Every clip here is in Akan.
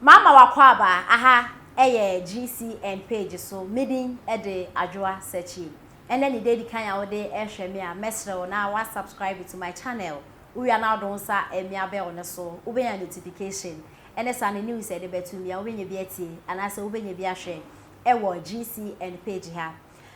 Mama wakwaba aha GCN page so meeting the adwa searching. And then the day kan ya wode ehwe me a mesro na wa subscribe to my channel. We are now don sa emia be on so we be notification. And esa ne news e de betu me we nya bi atie and asa we nya bi ahwe e wo GCN page ha.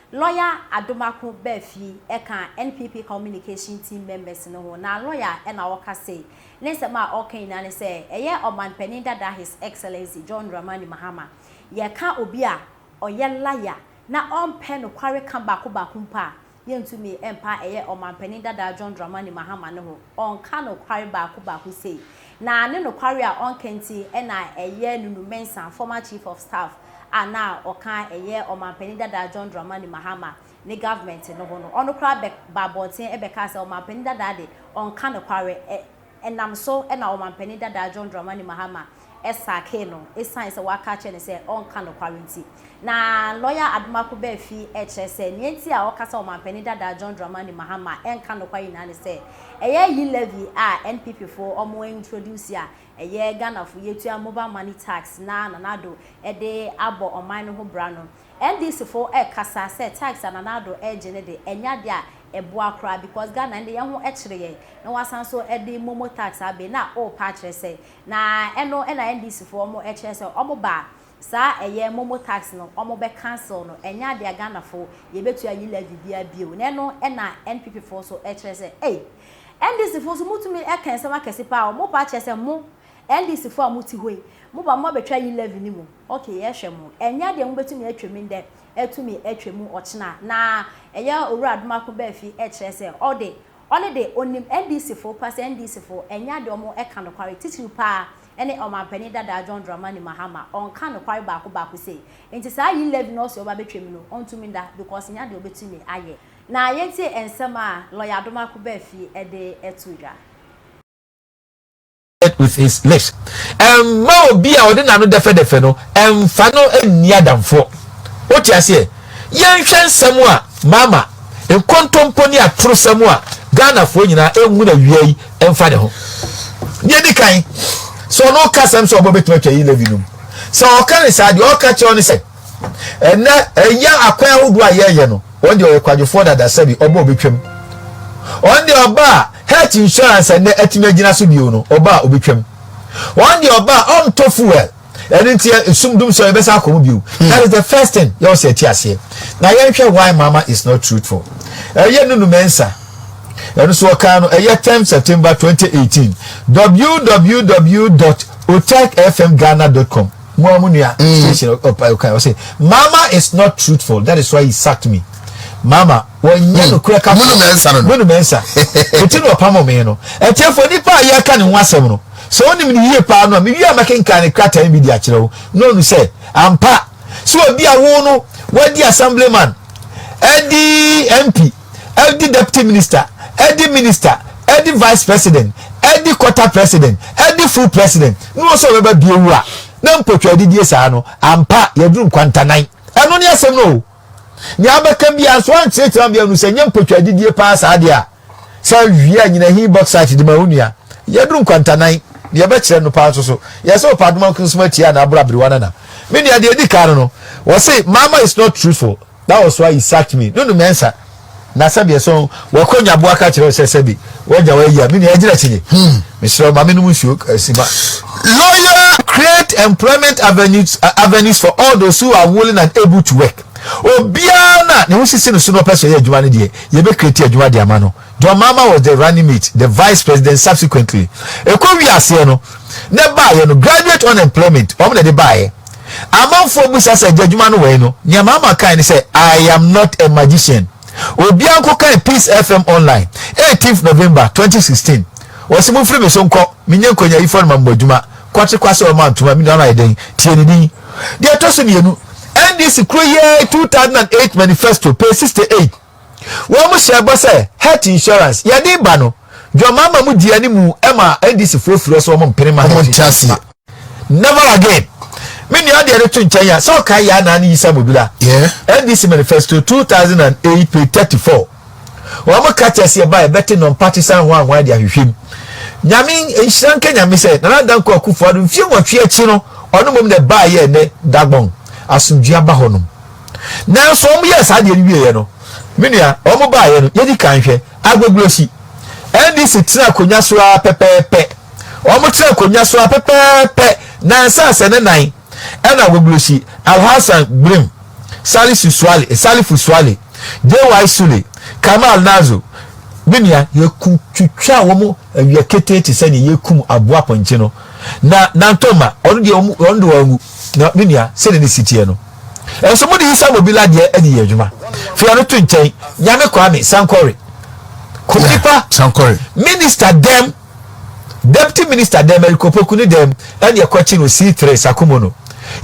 Lawyer Adomako Befi eka NPP communication team members no ho na lawyer e na woka say nse ma okay na ne say eye oman panin dada his excellency John Dramani Mahama ye ka obi a oye lawyer na on pen no kware kan baako mpa ye ntumi empa eye oman panin dada John Dramani Mahama no ho on ka no kware baako say na ne no kware a on kenti e na eye Nunoo Mensah former chief of staff and now okan eye omanpeni dada John Dramani Mahama ne government no ho no ono kra be babonten e be ka se omanpeni dada de onka no kware enam so e na omanpeni dada John Dramani Mahama esake no esan se waka che ne se onka no kware nti na lawyer Adomako Befi eche se ne nti a okasa omanpeni dada John Dramani Mahama enka no kware na ne se eye yi levy a NPP for omo introduce ya eye Ghana for yetua mobile money tax na nanado de abo oman no ho bra no NDC for kasa say tax nanado gene de enya de a eboa kra because Ghana de yan ho kire na wasan so de momo tax abe na o pa kire say na eno na NDC for omo kire say omo ba sa eye momo tax no omo be cancel no enya de Ghana for ye betua yi levy bia bio na eno na NPP for so kire say NDC for so mutumi eken se makese pa omo pa kire say mo NDC for amuti hoi mo ba mo betwa yi level ni mu okay ye hwe mo enya de mo betumi atwemi nde etumi atwemu ochina na eya Owura Adomako Befi kire se ode de onim NDC for pass NDC for enya de omo eka no kware titiru pa ene omanpani dada John Dramani Mahama on ka no kware baako say enti sa yi level no so ba betwemi no ontumi nda because enya de obetumi aye na yenti ensema lawyer Adomako Befi de etudwa with his lips. Ma obi a ode na no defe no emfa no ani adamfo. What you say? Yen hwensem a mama enkontompo ni atoro sem a Ghana fo nyina enwu na wiai emfa de ho. Ye di kan. So no kasem so obo betuma twa yi levinum. So o kan say de o ka che on say. Na eya akwan ahodo a ye no. Won de o kwadwofo dada sabi obo obetwam. On de oba health insurance and etime gina so bio no oba obetwam one the oba on to fuel enenti sumdum so ebesa akomu bio that is the first thing you say tiase na yen hwe why mama is not truthful Nunoo Mensah eno so ka no 10 September 2018 www.otakfmghana.com mo nua station okay say mama is not truthful, that is why he sacked me. Mama wonye no kura ka Nunoo Mensah eti no pamo me no etiafo nipa ya ka ne ho asem no so onim ni yie pa no me wi amakenka ne krata bi di akire wo no no say ampa so obi a wo no wadi assemblyman edi MP edi deputy minister edi minister edi vice president edi quarter president edi full president no so we ba bi ewura na mpotwa didie saa no ampa yaduru kwantanan eno ne asem no nyabaka bia so anchetra bia no se nyem potwa didie pa sa de a sa wia nyina hi box site de mahunua yaduru kwantanan ne ba kire no pa so yeso paduma kusuma tia na abrabri wana na me ne de edi kar no wo say mama is not truthful, that was why he sacked me. Nunoo Mensah na sabi so wo konya bo aka kire se sabi woja wa ya me ne agira chinye misro mama no musuo asiba. Lawyer create employment avenues for all those who are willing and able to work. Obiana ne wosisi no so no person ye adwuma ne de ye be create adwuma de ama no. John Mama was the running mate, the vice president subsequently. Ekowi ase no ne ba ye no graduate unemployment o me de ba ye amanfo bu sasa adwuma no we no nya mama kan say I am not a magician. Obianko kan Peace FM online 18th November 2016 wosimu free me so nko minye nkonya ifo no mambodwuma kwate kwase o mantuma mi na den tie ni din de to so mienu NDC Kroye 2008 manifesto page 68 wo mu share say health insurance ya di ba no John Mama mu di ani mu ema NDC frofuro so mo mpene ma never again. Many are the to China, so Kaya Nani Samudula. Yeah. NDC manifesto 2008 page 34. Wama catches here by betting on partisan one why they are him. Yamin a shank Kenya, me said, and I don't call for the few what you know, ono mom ne ba ye ne dagbon asumdua ba honum na so om yes ade ni wie ye no menua om ba ye no ye di kan hwe agbeglosi ndc tira konya so a pepepe om tira konya so a pepepe na sa ne nan ena agbeglosi Alhassan Brim Salifu Swale JY Sule Kamal Nazo menua ye kutwitwa wo ye kete te se ne ye kum aboa ponche no na ntoma onu de onu de wangu na menua se ne sitie no enso mo de hisa mobila de eni ye adwuma fi ano to nchen nyame Kwame Sankore Kupipa Sankore minister dem deputy minister dem Erikopoku ni dem eni ekwachi no C3 Sakumono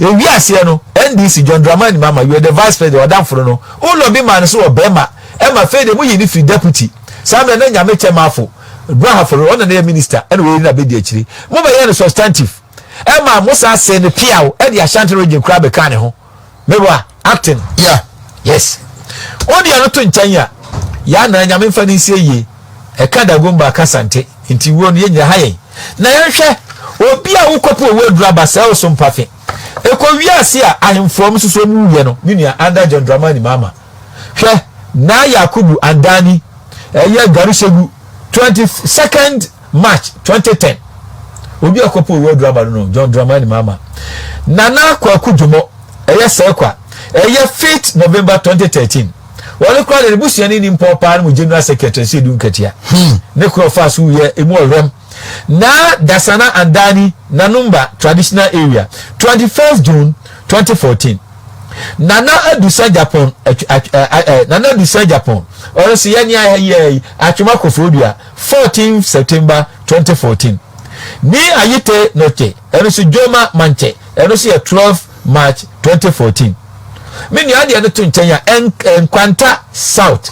ewi ase no NDC John Dramani Mahama you are the vice president odamforo no o lo bi man so obema e ma fe de mo yi ni free deputy Samuel na nyame chemafo Braha for one na minister and we na be di akiri mo be ye no substantive e ma Musa se ne piawo e di Ashanti region kra be kan ho mebwa acting yes odi ano to nchanya ya na nyame mfa ni sie ye e ka da gomba kasante nti wo no ye nya haye na ye hwe obi a wokopo we draba se o so mpafe e ko wiase a ahemfom soso mu ye no menua under John Dramani Mahama hwe na Yakubu Andani eye Garushegu 22nd March 2010 obi akopo we draba no John Dramani Mahama Nana Kwaku Jomo eye sekwa eye 5th November 2013 wale kwa le busiani ni mpopa mu general secretary se dunkatia ne kro fa so ye emu orem na Dasana Andani na number traditional area 21st June 2014 Nana Adusa Japan Nana Adusa Japan or si yani ye atuma kofodua 14th September 2014 ni ayite noche eno si Joma Manche eno si 12 March 2014 mini ade no to nchenya Enkwanta South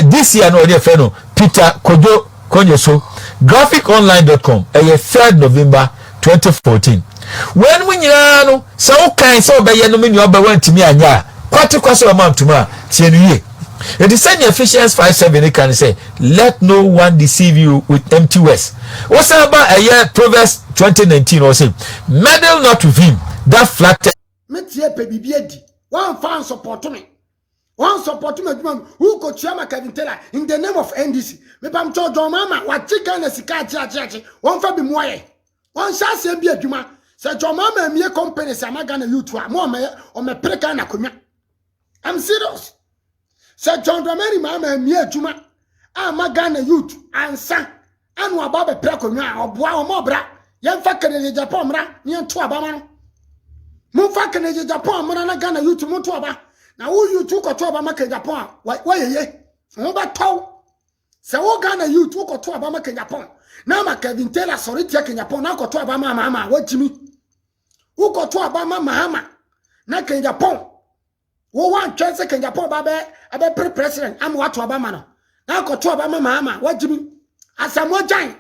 this year no dey feno Peter Kojo Konyeso graphiconline.com 3rd November 2014 when we nyina no so kan so be ye no mini oba wantimi anya kwate kwase o mamtuma tienuye it is saying Ephesians 5:7 can say let no one deceive you with empty words what's about a year Proverbs 20:19 or say meddle not with him that flatter metie pe bibiedi one fan support me one support me who could chama Kevin Taylor in the name of NDC me pam cho John Mama wa chika na sika chi one fa bi moye one sha se bi adwuma se John Mama mie company se amaga na youth a mo me preka na konwa I'm serious se John Dramani Mama mie adwuma amaga na youth ansa anu aba be preka konwa oboa o mo bra yemfa Canada Japan mra ni to abama no Mumfa Canada Japan mra na Ghana youth mo to aba na wo youth ko to aba maka Japan wa yeye mo ba taw se wo Ghana youth ko to aba maka Japan na ma Kevin Taylor sorry tia Japan na ko to aba mama wa jimi wo ko to aba Mahama na Japan wo wan chance Japan ba be president am wa to aba ma no na ko to aba Mahama wa jimi asamo jan